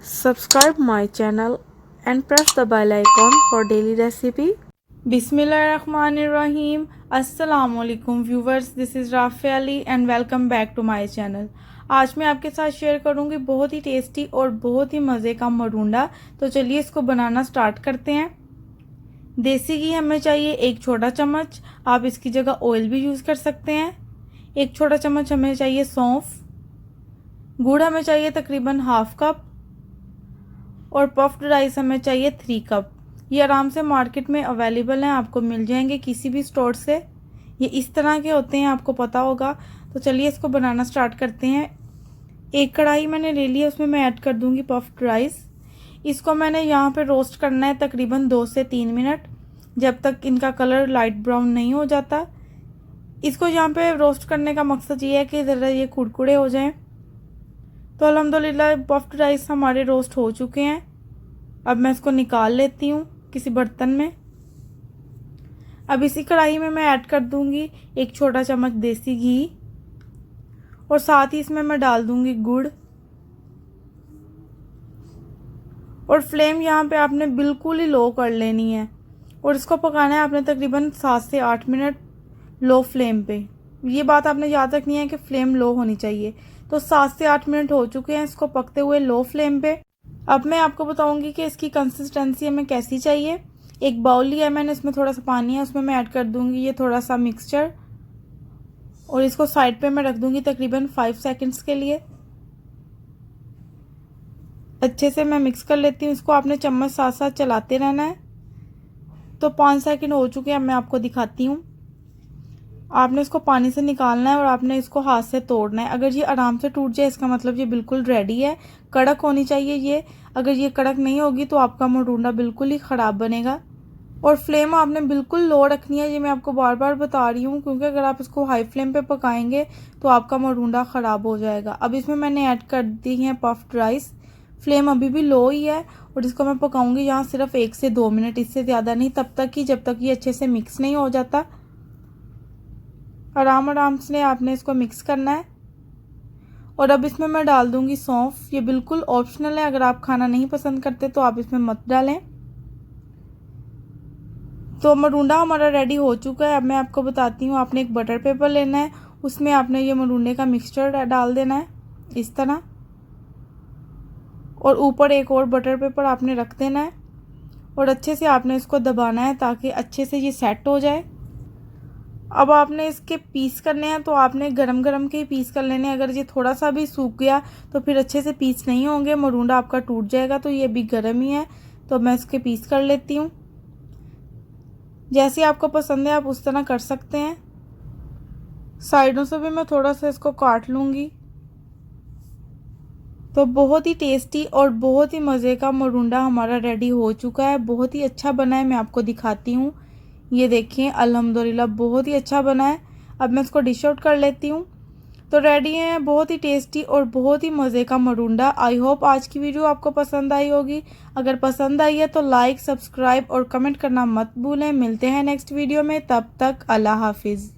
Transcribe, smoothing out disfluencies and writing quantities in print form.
Subscribe my channel and press the bell icon for daily recipe. Bismillahirrahmanirrahim. Assalamualaikum viewers, this is Rafia Ali and welcome back to my channel. आज मैं आपके साथ share करूंगी बहुत ही tasty और बहुत ही मज़े का मरूंडा। तो चलिए इसको बनाना स्टार्ट करते हैं। देसी घी हमें चाहिए 1 छोटा चम्मच, आप इसकी जगह ऑयल भी यूज़ कर सकते हैं। 1 छोटा चम्मच हमें चाहिए सौंफ। गुड़ हमें चाहिए तकरीबन ½ कप और पफ्ड राइस हमें चाहिए 3 कप। ये आराम से मार्केट में अवेलेबल हैं, आपको मिल जाएंगे किसी भी स्टोर से। ये इस तरह के होते हैं, आपको पता होगा। तो चलिए इसको बनाना स्टार्ट करते हैं। एक कढ़ाई मैंने ले ली है, उसमें मैं ऐड कर दूंगी पफ्ड राइस। इसको मैंने यहाँ पे रोस्ट करना है तकरीबन 2 से 3 मिनट, जब तक इनका कलर लाइट ब्राउन नहीं हो जाता। इसको यहाँ पे रोस्ट करने का मकसद ये है कि ज़रा ये कुरकुरे हो जाएं। तो अल्हम्दुलिल्लाह पफ्ड राइस हमारे रोस्ट हो चुके हैं। अब मैं इसको निकाल लेती हूँ किसी बर्तन में। अब इसी कढ़ाई में मैं ऐड कर दूंगी 1 छोटा चम्मच देसी घी और साथ ही इसमें मैं डाल दूंगी गुड़। और फ्लेम यहाँ पे आपने बिल्कुल ही लो कर लेनी है और इसको पकाना है आपने तकरीबन 7 से 8 मिनट लो फ्लेम पे। ये बात आपने याद रखनी है कि फ्लेम लो होनी चाहिए। तो 7 से 8 मिनट हो चुके हैं इसको पकते हुए लो फ्लेम पे। अब मैं आपको बताऊंगी कि इसकी कंसिस्टेंसी हमें कैसी चाहिए। एक बाउल लिया है मैंने, इसमें थोड़ा सा पानी है, उसमें मैं ऐड कर दूंगी ये थोड़ा सा मिक्सचर और इसको साइड पे मैं रख दूंगी तकरीबन 5 सेकंड्स के लिए। अच्छे से मैं मिक्स कर लेती हूँ इसको। आपने चम्मच साथ साथ चलाते रहना है। तो 5 सेकंड हो चुके हैं, अब मैं आपको दिखाती हूँ। आपने इसको पानी से निकालना है और आपने इसको हाथ से तोड़ना है। अगर ये आराम से टूट जाए इसका मतलब ये बिल्कुल रेडी है। कड़क होनी चाहिए ये। अगर ये कड़क नहीं होगी तो आपका मरूंडा बिल्कुल ही ख़राब बनेगा। और फ्लेम आपने बिल्कुल लो रखनी है, ये मैं आपको बार बार बता रही हूँ, क्योंकि अगर आप इसको हाई फ्लेम पे पकाएंगे तो आपका मरूंडा ख़राब हो जाएगा। अब इसमें मैंने ऐड कर दी है पफ्ड राइस। फ्लेम अभी भी लो ही है और इसको मैं पकाऊंगी यहाँ सिर्फ 1 से 2 मिनट, इससे ज़्यादा नहीं, तब तक कि जब तक ये अच्छे से मिक्स नहीं हो जाता। आराम से आपने इसको मिक्स करना है। और अब इसमें मैं डाल दूंगी सौंफ। ये बिल्कुल ऑप्शनल है, अगर आप खाना नहीं पसंद करते तो आप इसमें मत डालें। तो मरूंडा हमारा रेडी हो चुका है। अब मैं आपको बताती हूँ, आपने एक बटर पेपर लेना है, उसमें आपने ये मरूंडे का मिक्सचर डाल देना है इस तरह, और ऊपर एक और बटर पेपर आपने रख देना है और अच्छे से आपने इसको दबाना है ताकि अच्छे से ये सेट हो जाए। अब आपने इसके पीस करने हैं, तो आपने गरम गरम के ही पीस कर लेने हैं। अगर ये थोड़ा सा भी सूख गया तो फिर अच्छे से पीस नहीं होंगे, मरूंडा आपका टूट जाएगा। तो ये भी गरम ही है, तो मैं इसके पीस कर लेती हूँ। जैसे आपको पसंद है आप उस तरह कर सकते हैं। साइडों से भी मैं थोड़ा सा इसको काट लूँगी। तो बहुत ही टेस्टी और बहुत ही मज़े का मरूंडा हमारा रेडी हो चुका है। बहुत ही अच्छा बना है, मैं आपको दिखाती हूँ। ये देखिए अल्हम्दुलिल्लाह बहुत ही अच्छा बना है। अब मैं इसको डिश आउट कर लेती हूँ। तो रेडी है बहुत ही टेस्टी और बहुत ही मज़े का मरूंडा। आई होप आज की वीडियो आपको पसंद आई होगी। अगर पसंद आई है तो लाइक, सब्सक्राइब और कमेंट करना मत भूलें। मिलते हैं नेक्स्ट वीडियो में, तब तक अल्लाह हाफिज़।